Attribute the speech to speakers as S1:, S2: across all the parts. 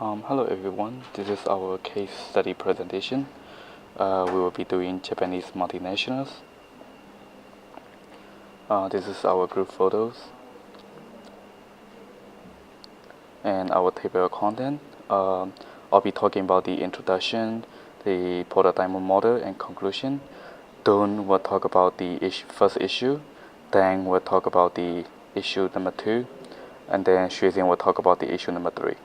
S1: Hello everyone, this is our case study presentation. We will be doing Japanese multinationals. This is our group photos and our table of content. I'll be talking about the introduction, the prototype model, and conclusion. Don will talk about the first issue. Dang will talk about the issue number 2. And then Xuezin will talk about the issue number 3.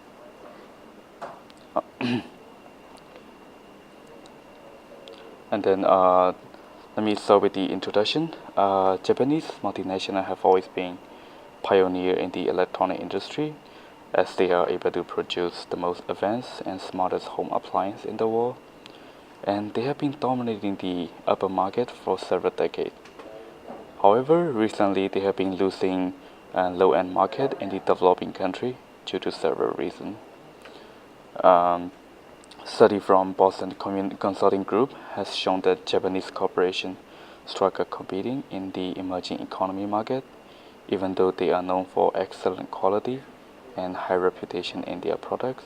S1: And then let me start with the introduction. Japanese multinationals have always been pioneer in the electronic industry, as they are able to produce the most advanced and smartest home appliance in the world, and they have been dominating the upper market for several decades. However, recently they have been losing low-end market in the developing country due to several reasons. Study from Boston Consulting Group has shown that Japanese corporations struggle competing in the emerging economy market, even though they are known for excellent quality and high reputation in their products.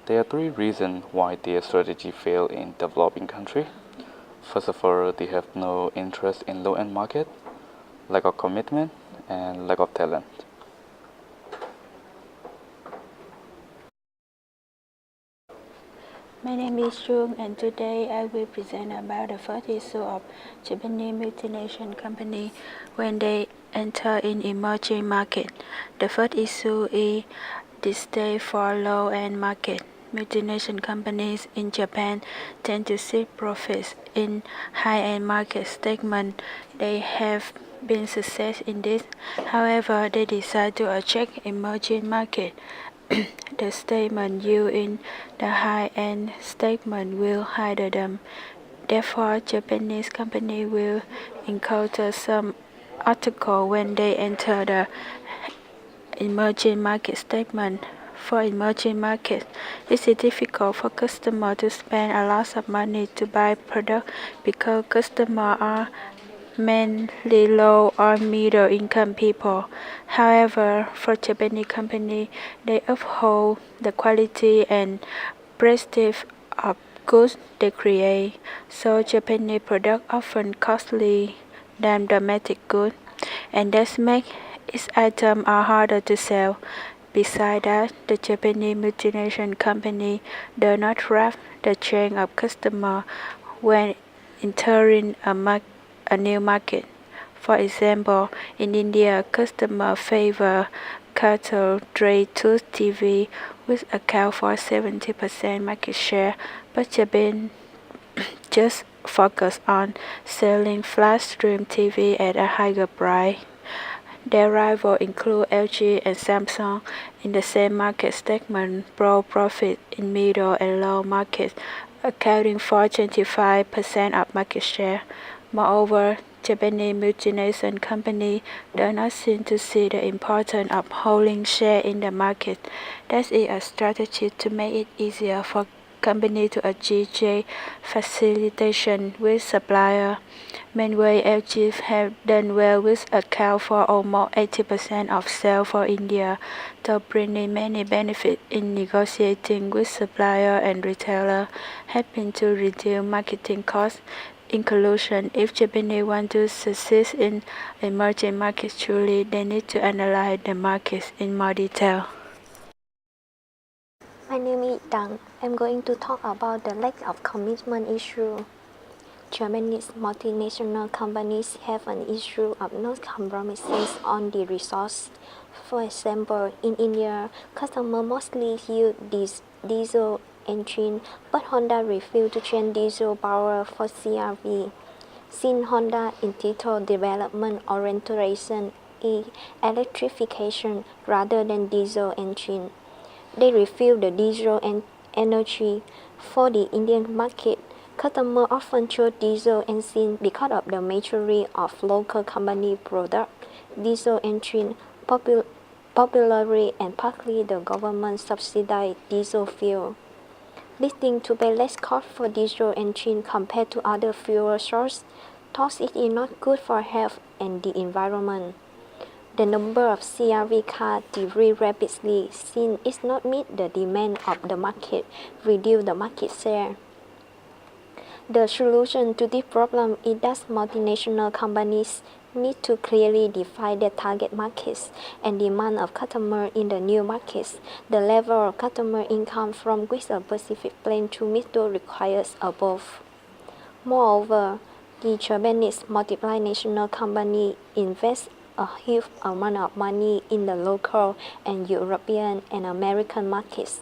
S1: There are 3 reasons why their strategy failed in developing countries. First of all, they have no interest in low-end market, lack of commitment, and lack of talent.
S2: My name is Jung, and today I will present about the first issue of Japanese multinational company when they enter in emerging market. The first issue is distaste for low-end market. Multinational companies in Japan tend to seek profits in high-end market segment. They have been success in this. However, they decide to attract emerging market. The statement used in the high-end segment will hinder them. Therefore, Japanese companies will encounter some obstacle when they enter the emerging market segment. For emerging markets, it is difficult for customers to spend a lot of money to buy products because customers are mainly low or middle income people. However, for Japanese companies, they uphold the quality and prestige of goods they create, so Japanese products often costly than domestic goods, and that makes its items are harder to sell. Besides that, the Japanese multinational company do not wrap the chain of customers when entering a new market. For example, in India, customers favor cattle tray tooth TV, which account for 70% market share, but Japan just focus on selling flat screen TV at a higher price. Their rivals include LG and Samsung in the same market segment, broad profit in middle and low markets, accounting for 25% of market share. Moreover, Japanese multinational companies do not seem to see the importance of holding share in the market. That is a strategy to make it easier for companies to achieve trade facilitation with suppliers. Meanwhile, LG have done well with account for almost 80% of sales for India, thus bringing many benefits in negotiating with suppliers and retailers, helping to reduce marketing costs. In conclusion, if Japanese want to succeed in emerging markets truly, they need to analyze the markets in more detail.
S3: My name is Dang. I'm going to talk about the lack of commitment issue. Japanese multinational companies have an issue of not compromising on the resource. For example, in India, customers mostly use diesel engine, but Honda refused to change diesel power for CR-V. Since Honda entitled development orientation is electrification rather than diesel engine, they refuse the diesel energy. For the Indian market, customers often choose diesel engine because of the majority of local company product diesel engine popularly and partly the government subsidized diesel fuel, leading to pay less cost for diesel engine compared to other fuel sources. Thus, it is not good for health and the environment. The number of CRV cars decreased rapidly since it not meet the demand of the market, reduce the market share. The solution to this problem is that multinational companies need to clearly define their target markets and demand of customers in the new markets, the level of customer income from which a specific plan to meet those requires above. Moreover, the Japanese multinational company invest a huge amount of money in the local and European and American markets.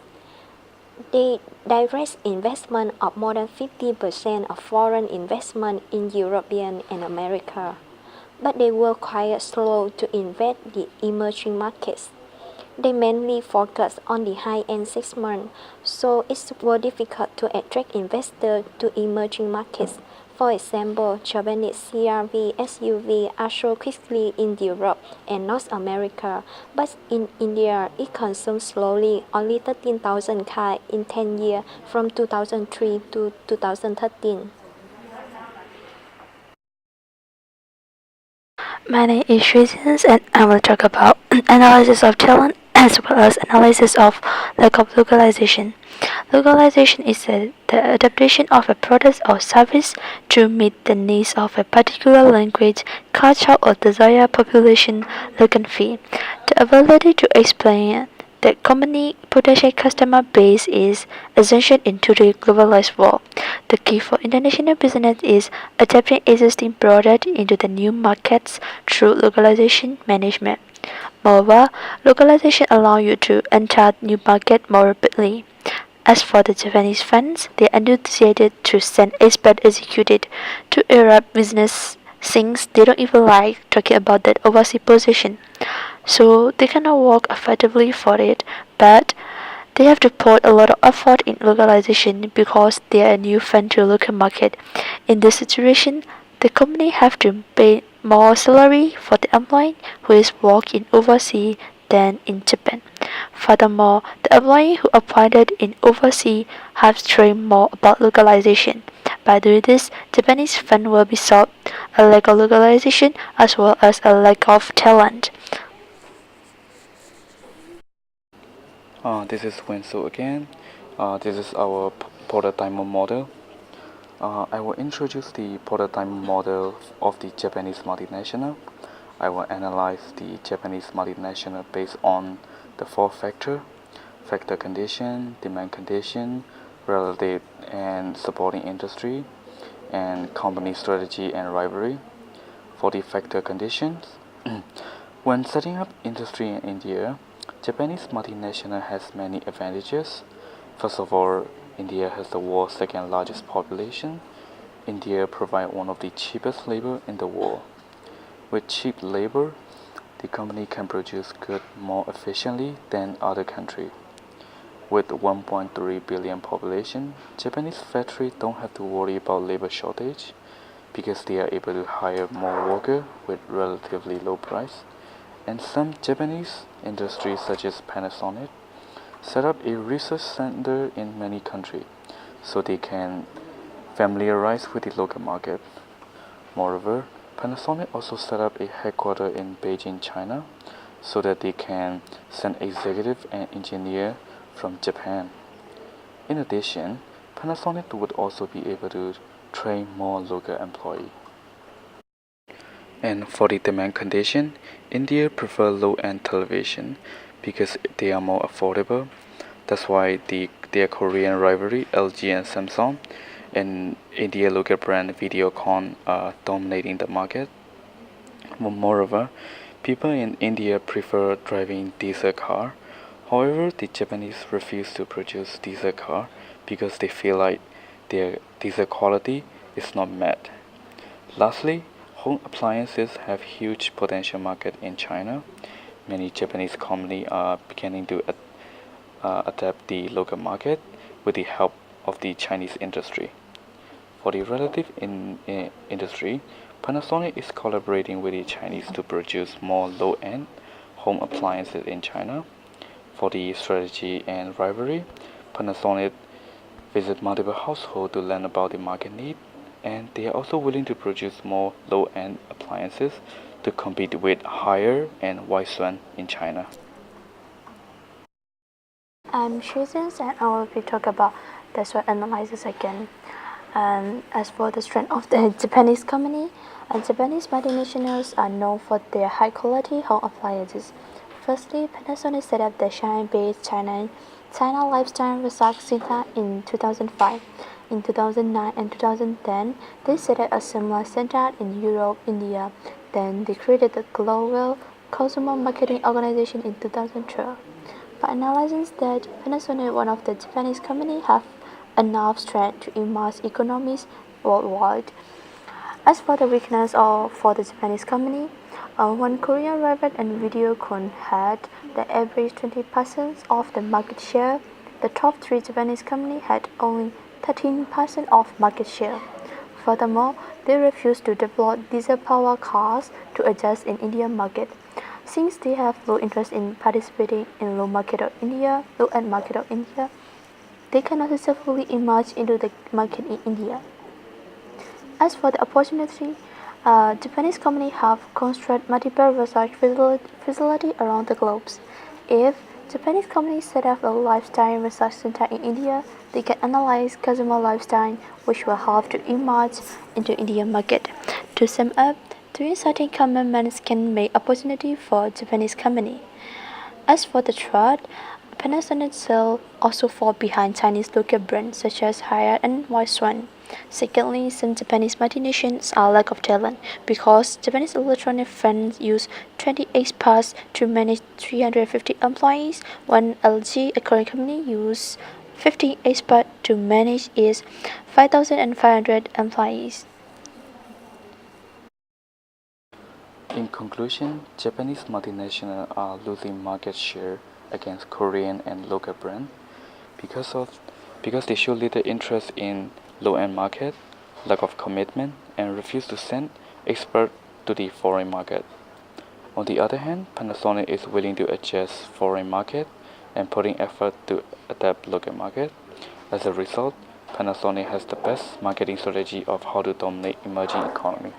S3: They direct investment of more than 50% of foreign investment in European and America, but they were quite slow to invest in emerging markets. They mainly focus on the high-end segment, so it was difficult to attract investors to emerging markets. For example, Japanese CRV SUV are sold quickly in Europe and North America, but in India it consumes slowly, only 13,000 cars in 10 years from 2003 to 2013.
S2: My name is Shrizins and I will talk about analysis of talent as well as analysis of lack of localization. Localization is the adaptation of a product or service to meet the needs of a particular language, culture, or desired population look and feel. The ability to explain the company potential customer base is essential in today's globalized world. The key for international business is adapting existing products into the new markets through localization management. Moreover, localization allows you to enter new markets more rapidly. As for the Japanese fans, they are enthusiastic to send expert executives to Arab business things they don't even like talking about that overseas position. So they cannot work effectively for it, but they have to put a lot of effort in localization because they are a new fan to local market. In this situation, the company have to pay more salary for the employee who is working overseas than in Japan. Furthermore, the employee who appointed in overseas have trained more about localization. By doing this, Japanese fan will be solved a lack of localization as well as a lack of talent.
S1: This is Wensu again. This is our prototype model. I will introduce the prototype model of the Japanese multinational. I will analyze the Japanese multinational based on the four factor condition, demand condition, relative and supporting industry, and company strategy and rivalry. For the factor conditions, when setting up industry in India, Japanese multinational has many advantages. First of all, India has the world's second largest population. India provides one of the cheapest labor in the world. With cheap labor, the company can produce goods more efficiently than other countries. With 1.3 billion population, Japanese factories don't have to worry about labor shortage because they are able to hire more workers with relatively low price. And some Japanese industries such as Panasonic set up a research center in many countries so they can familiarize with the local market. Moreover, Panasonic also set up a headquarters in Beijing, China so that they can send executives and engineers from Japan. In addition, Panasonic would also be able to train more local employees. And for the demand condition, India prefer low-end television because they are more affordable. That's why their Korean rivalry, LG and Samsung, and India local brand Videocon are dominating the market. Moreover, people in India prefer driving diesel car. However, the Japanese refuse to produce diesel car because they feel like their diesel quality is not met. Lastly, home appliances have huge potential market in China. Many Japanese companies are beginning to adapt the local market with the help of the Chinese industry. For the relative industry, Panasonic is collaborating with the Chinese to produce more low-end home appliances in China. For the strategy and rivalry, Panasonic visit multiple households to learn about the market need, and they are also willing to produce more low-end appliances to compete with Haier and Weiswan in China?
S4: I'm Shizens and I will be talking about the SWOT analysis again. And as for the strength of the Japanese company, Japanese multinationals are known for their high quality home appliances. Firstly, Panasonic set up the Shanghai-based China Lifestyle Research Center in 2005. In 2009 and 2010, they set up a similar center in Europe, India. Then they created the Global Consumer Marketing Organization in 2012. By analyzing that Panasonic, one of the Japanese companies, have enough strength to emerge economies worldwide. As for the weakness for the Japanese company, one Korean rival and Videocon had the average 20% of the market share. The top three Japanese companies had only 13% of market share. Furthermore, they refused to develop diesel power cars to adjust in Indian market. Since they have low interest in participating in low end market of India, they cannot successfully emerge into the market in India. As for the opportunity, Japanese companies have constructed multiple research facilities around the globe. If Japanese companies set up a lifestyle research center in India, they can analyze consumer lifestyle, which will help to emerge into Indian market. To sum up, three certain commitments can make opportunity for Japanese company. As for the threat, Panasonic sales also fall behind Chinese local brands such as Haier and Weiswan. Secondly, some Japanese multinationals are lack of talent because Japanese electronic firms use 20 experts to manage 350 employees, while LG, a Korean company, use 15 experts to manage its 5,500 employees.
S1: In conclusion, Japanese multinationals are losing market share against Korean and local brands because they show little interest in low-end market, lack of commitment, and refuse to send experts to the foreign market. On the other hand, Panasonic is willing to adjust foreign market and putting effort to adapt local market. As a result, Panasonic has the best marketing strategy of how to dominate emerging economy.